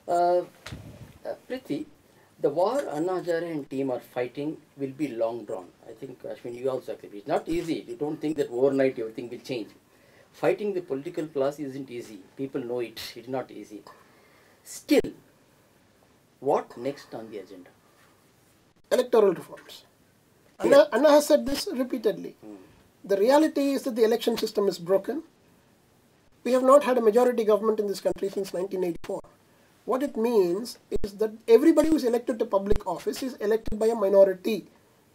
Uh, Prithvi, the war Anna Hazare and team are fighting will be long drawn. I think, Ashwin, you also agree. It's not easy. You don't think that overnight everything will change. Fighting the political class isn't easy. People know it. It's not easy. Still, what next on the agenda? Electoral reforms. Yeah. Anna has said this repeatedly. The reality is that the election system is broken. We have not had a majority government in this country since 1984. What it means is that everybody who is elected to public office is elected by a minority.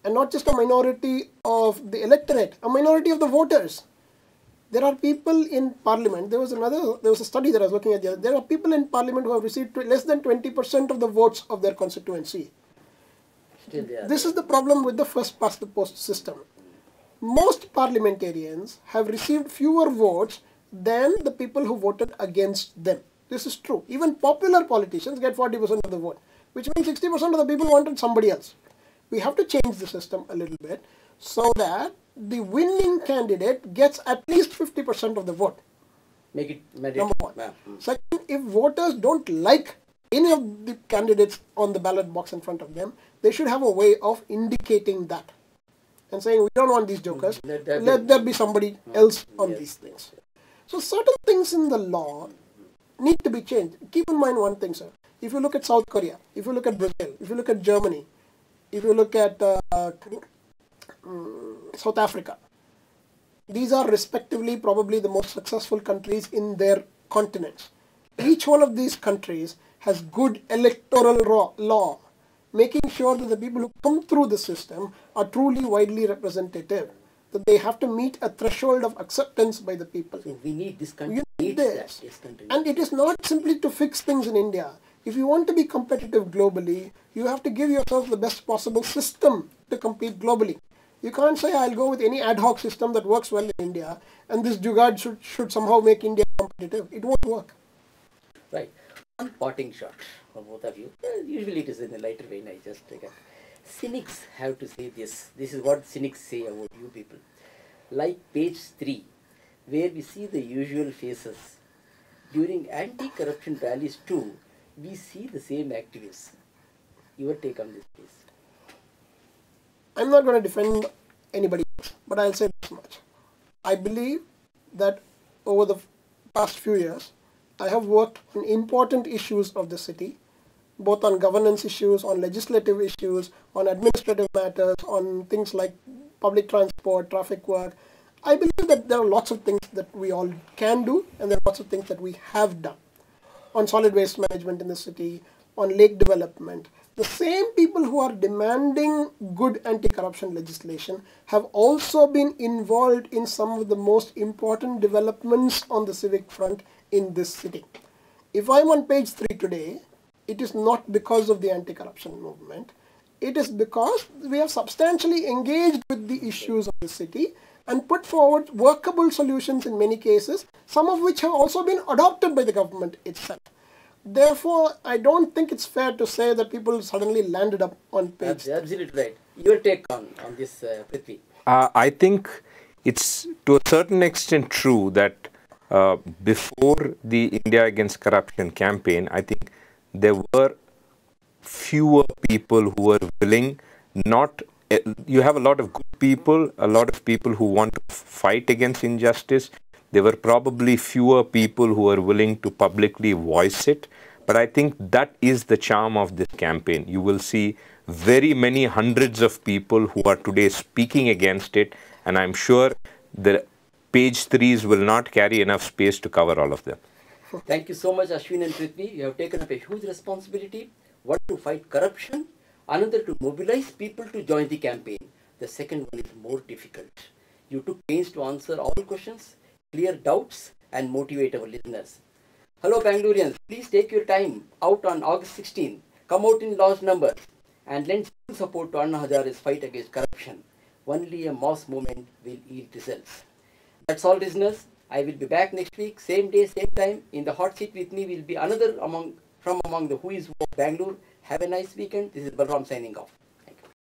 And not just a minority of the electorate, a minority of the voters. There are people in parliament, there was a study that I was looking at the other, there are people in parliament who have received less than 20% of the votes of their constituency. This is the problem with the first past the post system. Most parliamentarians have received fewer votes than the people who voted against them. This is true. Even popular politicians get 40% of the vote, which means 60% of the people wanted somebody else. We have to change the system a little bit so that the winning candidate gets at least 50% of the vote. Make it mandatory. Number one. Yeah. Second, if voters don't like any of the candidates on the ballot box in front of them, they should have a way of indicating that and saying, we don't want these jokers, let there be somebody else on these things. So certain things in the law need to be changed. Keep in mind one thing, sir. If you look at South Korea, if you look at Brazil, if you look at Germany, if you look at South Africa, these are respectively probably the most successful countries in their continents. Each one of these countries has good electoral law, making sure that the people who come through the system are truly widely representative, that they have to meet a threshold of acceptance by the people. So we need this country. This country. And it is not simply to fix things in India. If you want to be competitive globally, you have to give yourself the best possible system to compete globally. You can't say, I'll go with any ad hoc system that works well in India, and this jugaad should somehow make India competitive. It won't work. Right. One parting shot for both of you. Usually it is in a lighter vein. I just take it. Cynics have to say this. This is what cynics say about you people. Like page 3, where we see the usual faces. During anti-corruption rallies too, we see the same activists. Your take on this, please. I'm not going to defend anybody else, but I'll say this much. I believe that over the past few years, I have worked on important issues of the city, both on governance issues, on legislative issues, on administrative matters, on things like public transport, traffic work. I believe that there are lots of things that we all can do, and there are lots of things that we have done. On solid waste management in the city, on lake development. The same people who are demanding good anti-corruption legislation have also been involved in some of the most important developments on the civic front in this city. If I'm on page 3 today, it is not because of the anti-corruption movement. It is because we have substantially engaged with the issues of the city and put forward workable solutions in many cases, some of which have also been adopted by the government itself. Therefore, I don't think it's fair to say that people suddenly landed up on page. That's absolutely right. Your take on this, Prithvi? I think it's to a certain extent true that before the India Against Corruption campaign, I think there were fewer people who were willing, you have a lot of good people, a lot of people who want to fight against injustice. There were probably fewer people who were willing to publicly voice it. But I think that is the charm of this campaign. You will see very many hundreds of people who are today speaking against it. And I'm sure the page 3s will not carry enough space to cover all of them. Thank you so much, Ashwin and Prithvi. You have taken up a huge responsibility. One, to fight corruption. Another, to mobilize people to join the campaign. The second one is more difficult. You took pains to answer all questions, clear doubts, and motivate our listeners. Hello Bangaloreans, please take your time out on August 16th. Come out in large numbers and lend full support to Anna Hazare's fight against corruption. Only a mass movement will yield results. That's all, listeners. I will be back next week, same day, same time. In the hot seat with me will be another from among the who is who of Bangalore. Have a nice weekend. This is Balram signing off.